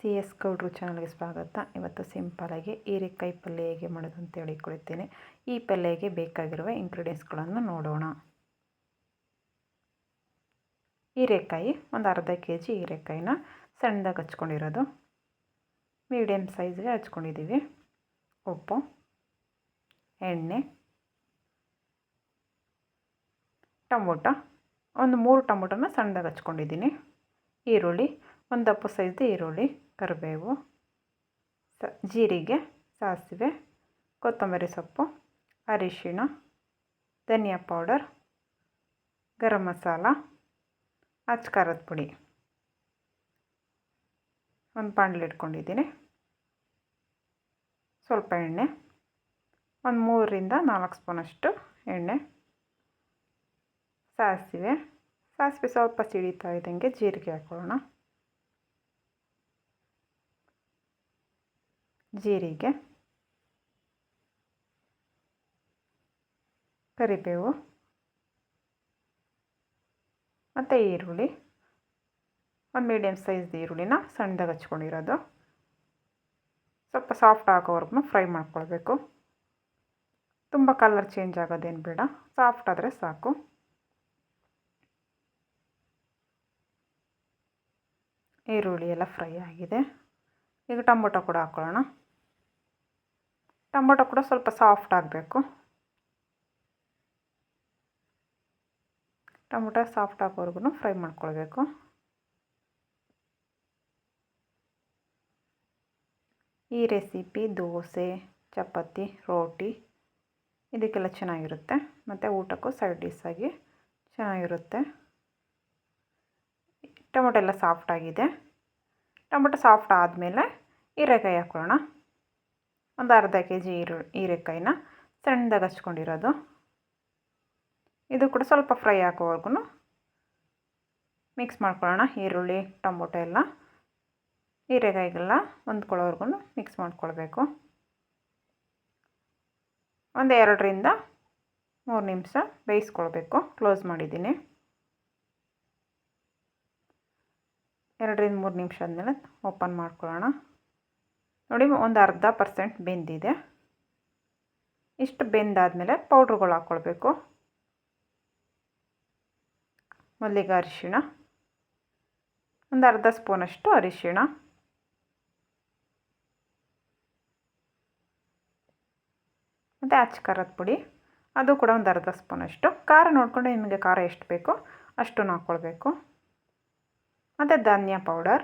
C S ಗೌಡ್ರು ಚಾನಲ್ಗೆ ಸ್ವಾಗತ. ಇವತ್ತು ಸಿಂಪಲಾಗಿ ಹೀರೆಕಾಯಿ ಪಲ್ಯ ಹೇಗೆ ಮಾಡೋದು ಅಂತ ಹೇಳಿಕೊಡ್ತೀನಿ. ಈ ಪಲ್ಯಗೆ ಬೇಕಾಗಿರುವ ಇಂಗ್ರೀಡಿಯೆಂಟ್ಸ್ಗಳನ್ನು ನೋಡೋಣ. ಹೀರೆಕಾಯಿ ಒಂದು ಅರ್ಧ ಕೆ ಜಿ ಹೀರೆಕಾಯಿನ ಸಣ್ಣದಾಗಿ ಹಚ್ಕೊಂಡಿರೋದು, ಮೀಡಿಯಮ್ ಸೈಜ್ಗೆ ಹಚ್ಕೊಂಡಿದ್ದೀವಿ. ಉಪ್ಪು, ಎಣ್ಣೆ, ಟೊಮೊಟೊ ಒಂದು 3 ಟೊಮೊಟೊನ ಸಣ್ಣದಾಗಿ ಹಚ್ಕೊಂಡಿದ್ದೀನಿ. ಈರುಳ್ಳಿ ಒಂದು ದಪ್ಪ ಸೈಜ್ದು ಈರುಳ್ಳಿ, ಕರಿಬೇವು, ಜೀರಿಗೆ, ಸಾಸಿವೆ, ಕೊತ್ತಂಬರಿ ಸೊಪ್ಪು, ಅರಿಶಿಣ, ಧನಿಯಾ ಪೌಡರ್, ಗರಂ ಮಸಾಲ, ಅಚ್ಚ ಖಾರದ ಪುಡಿ. ಒಂದು ಬಾಣಲೆ ಇಟ್ಕೊಂಡಿದ್ದೀನಿ. ಸ್ವಲ್ಪ ಎಣ್ಣೆ, ಒಂದು 3ರಿಂದ 4 ಸ್ಪೂನಷ್ಟು ಎಣ್ಣೆ, ಸಾಸಿವೆ ಸ್ವಲ್ಪ ಸಿಡಿತಾ ಇದ್ದಂಗೆ ಜೀರಿಗೆ ಹಾಕೊಳ್ಳೋಣ. ಜೀರಿಗೆ, ಕರಿಬೇವು ಮತ್ತು ಈರುಳ್ಳಿ. ಒಂದು ಮೀಡಿಯಮ್ ಸೈಜ್ ಈರುಳ್ಳಿನ ಸಣ್ಣದಾಗಿ ಹಚ್ಕೊಂಡಿರೋದು. ಸ್ವಲ್ಪ ಸಾಫ್ಟ್ ಆಗೋವರೆಗೂ ಫ್ರೈ ಮಾಡ್ಕೊಳ್ಬೇಕು. ತುಂಬ ಕಲರ್ ಚೇಂಜ್ ಆಗೋದೇನು ಬೇಡ, ಸಾಫ್ಟ್ ಆದರೆ ಸಾಕು. ಈರುಳ್ಳಿ ಎಲ್ಲ ಫ್ರೈ ಆಗಿದೆ. ಈಗ ಟೊಮೊಟೊ ಕೂಡ ಹಾಕ್ಕೊಳ್ಳೋಣ. ಟೊಮೊಟೊ ಕೂಡ ಸ್ವಲ್ಪ ಸಾಫ್ಟ್ ಆಗಬೇಕು. ಟೊಮೊಟೊ ಸಾಫ್ಟ್ ಆಗೋವರೆಗೂ ಫ್ರೈ ಮಾಡ್ಕೊಳ್ಬೇಕು. ಈ ರೆಸಿಪಿ ದೋಸೆ, ಚಪಾತಿ, ರೋಟಿ ಇದಕ್ಕೆಲ್ಲ ಚೆನ್ನಾಗಿರುತ್ತೆ. ಮತ್ತು ಊಟಕ್ಕೂ ಸೈಡ್ ಡಿಶ್ ಆಗಿ ಚೆನ್ನಾಗಿರುತ್ತೆ. ಟೊಮೊಟೊ ಎಲ್ಲ ಸಾಫ್ಟ್ ಆಗಿದೆ. ಟೊಮೊಟೊ ಸಾಫ್ಟ್ ಆದಮೇಲೆ ಹೀರೆಕಾಯಿ ಹಾಕ್ಕೊಳ್ಳೋಣ. ಒಂದು ಅರ್ಧ ಕೆ ಜಿ ಹೀರೆಕಾಯಿನ ಸಣ್ಣದಾಗಿ ಹಚ್ಕೊಂಡಿರೋದು. ಇದು ಕೂಡ ಸ್ವಲ್ಪ ಫ್ರೈ ಆಗೋವರೆಗೂ ಮಿಕ್ಸ್ ಮಾಡ್ಕೊಳ್ಳೋಣ. ಈರುಳ್ಳಿ, ಟೊಮೊಟೊ ಎಲ್ಲ ಹೀರೆಕಾಯಿಗೆಲ್ಲ ಹೊಂದ್ಕೊಳ್ಳೋವರೆಗೂ ಮಿಕ್ಸ್ ಮಾಡ್ಕೊಳ್ಬೇಕು. ಒಂದು 2ರಿಂದ 3 ನಿಮಿಷ ಬೇಯಿಸ್ಕೊಳ್ಬೇಕು. ಕ್ಲೋಸ್ ಮಾಡಿದ್ದೀನಿ. 2ರಿಂದ 3 ನಿಮಿಷ ಆದಮೇಲೆ ಓಪನ್ ಮಾಡ್ಕೊಳ್ಳೋಣ. ನೋಡಿ, ಒಂದು 40% ಬೆಂದಿದೆ. ಇಷ್ಟು ಬೆಂದಾದಮೇಲೆ ಪೌಡ್ರುಗಳು ಹಾಕ್ಕೊಳ್ಬೇಕು. ಮೊದಲಿಗೆ ಅರಿಶಿಣ, ಒಂದು ಅರ್ಧ ಸ್ಪೂನಷ್ಟು ಅರಿಶಿಣ, ಮತ್ತು ಅಚ್ಚ ಖಾರದ ಪುಡಿ, ಅದು ಕೂಡ ಒಂದು ಅರ್ಧ ಸ್ಪೂನಷ್ಟು. ಖಾರ ನೋಡಿಕೊಂಡು ನಿಮಗೆ ಖಾರ ಎಷ್ಟು ಬೇಕೋ ಅಷ್ಟನ್ನು ಹಾಕ್ಕೊಳ್ಬೇಕು. ಮತ್ತು ಧನಿಯಾ ಪೌಡರ್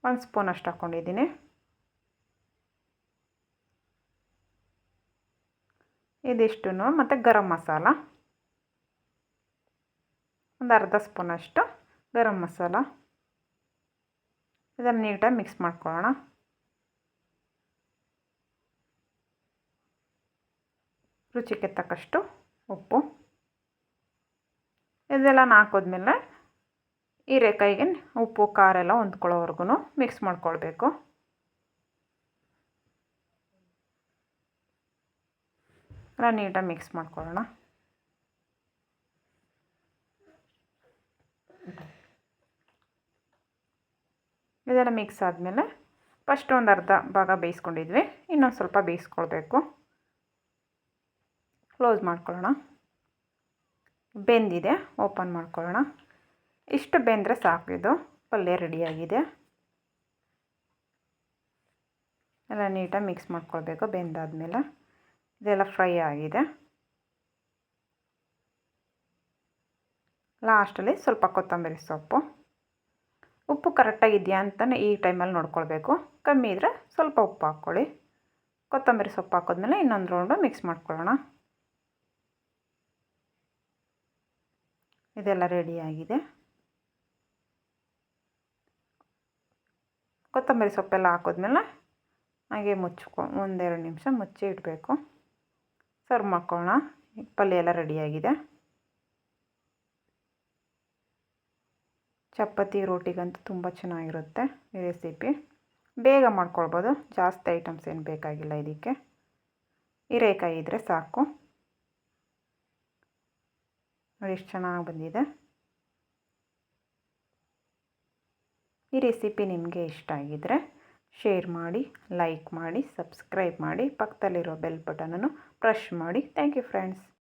1 ಸ್ಪೂನಷ್ಟು ಹಾಕ್ಕೊಂಡಿದ್ದೀನಿ. ಇದಿಷ್ಟು, ಮತ್ತು ಗರಂ ಮಸಾಲ ಒಂದು ಅರ್ಧ ಸ್ಪೂನಷ್ಟು ಗರಂ ಮಸಾಲ. ಇದನ್ನು ನೀಟಾಗಿ ಮಿಕ್ಸ್ ಮಾಡ್ಕೊಳ್ಳೋಣ. ರುಚಿಗೆ ತಕ್ಕಷ್ಟು ಉಪ್ಪು. ಇದೆಲ್ಲ ಹಾಕಿದ್ಮೇಲೆ ಹೀರೆಕಾಯಿಗೆ ಉಪ್ಪು ಖಾರ ಎಲ್ಲ ಹೊಂದ್ಕೊಳ್ಳೋವರೆಗೂ ಮಿಕ್ಸ್ ಮಾಡ್ಕೊಳ್ಬೇಕು. ಎಲ್ಲ ನೀಟಾಗಿ ಮಿಕ್ಸ್ ಮಾಡ್ಕೊಳ್ಳೋಣ. ಇದೆಲ್ಲ ಮಿಕ್ಸ್ ಆದಮೇಲೆ ಫಸ್ಟ್ ಒಂದು ಅರ್ಧ ಭಾಗ ಬೇಯಿಸ್ಕೊಂಡಿದ್ವಿ, ಇನ್ನೊಂದು ಸ್ವಲ್ಪ ಬೇಯಿಸ್ಕೊಳ್ಬೇಕು. ಕ್ಲೋಸ್ ಮಾಡ್ಕೊಳ್ಳೋಣ. ಬೆಂದಿದೆ, ಓಪನ್ ಮಾಡ್ಕೊಳ್ಳೋಣ. ಇಷ್ಟು ಬೆಂದರೆ ಸಾಕು, ಇದು ಪಲ್ಯ ರೆಡಿಯಾಗಿದೆ. ಎಲ್ಲ ನೀಟಾಗಿ ಮಿಕ್ಸ್ ಮಾಡ್ಕೊಳ್ಬೇಕು. ಬೆಂದಾದಮೇಲೆ ಇದೆಲ್ಲ ಫ್ರೈ ಆಗಿದೆ. ಲಾಸ್ಟಲ್ಲಿ ಸ್ವಲ್ಪ ಕೊತ್ತಂಬರಿ ಸೊಪ್ಪು. ಉಪ್ಪು ಕರೆಕ್ಟಾಗಿದೆಯಾ ಅಂತಲೇ ಈ ಟೈಮಲ್ಲಿ ನೋಡ್ಕೊಳ್ಬೇಕು. ಕಮ್ಮಿ ಇದ್ದರೆ ಸ್ವಲ್ಪ ಉಪ್ಪು ಹಾಕ್ಕೊಳ್ಳಿ. ಕೊತ್ತಂಬರಿ ಸೊಪ್ಪು ಹಾಕಿದ್ಮೇಲೆ ಇನ್ನೊಂದು ರೌಂಡು ಮಿಕ್ಸ್ ಮಾಡ್ಕೊಳ್ಳೋಣ. ಇದೆಲ್ಲ ರೆಡಿಯಾಗಿದೆ. ಕೊತ್ತಂಬರಿ ಸೊಪ್ಪೆಲ್ಲ ಹಾಕಿದ್ಮೇಲೆ ಹಾಗೆ ಒಂದು 2 ನಿಮಿಷ ಮುಚ್ಚಿ ಇಡಬೇಕು. ಸರ್ವ್ ಮಾಡ್ಕೊಳ್ಳೋಣ. ಪಲ್ಯ ಎಲ್ಲ ರೆಡಿಯಾಗಿದೆ. ಚಪಾತಿ, ರೋಟಿಗಂತೂ ತುಂಬ ಚೆನ್ನಾಗಿರುತ್ತೆ ಈ ರೆಸಿಪಿ. ಬೇಗ ಮಾಡ್ಕೊಳ್ಬೋದು, ಜಾಸ್ತಿ ಐಟಮ್ಸ್ ಏನು ಬೇಕಾಗಿಲ್ಲ ಇದಕ್ಕೆ. ಹೀರೆಕಾಯಿ ಇದ್ದರೆ ಸಾಕು. ನೋಡಿ ಎಷ್ಟು ಚೆನ್ನಾಗಿ ಬಂದಿದೆ. ಈ ರೆಸಿಪಿ ನಿಮಗೆ ಇಷ್ಟ ಆಗಿದ್ದರೆ ಶೇರ್ ಮಾಡಿ, ಲೈಕ್ ಮಾಡಿ, ಸಬ್ಸ್ಕ್ರೈಬ್ ಮಾಡಿ, ಪಕ್ಕದಲ್ಲಿರೋ ಬೆಲ್ ಬಟನನ್ನು ಪ್ರೆಸ್ ಮಾಡಿ. Thank you friends.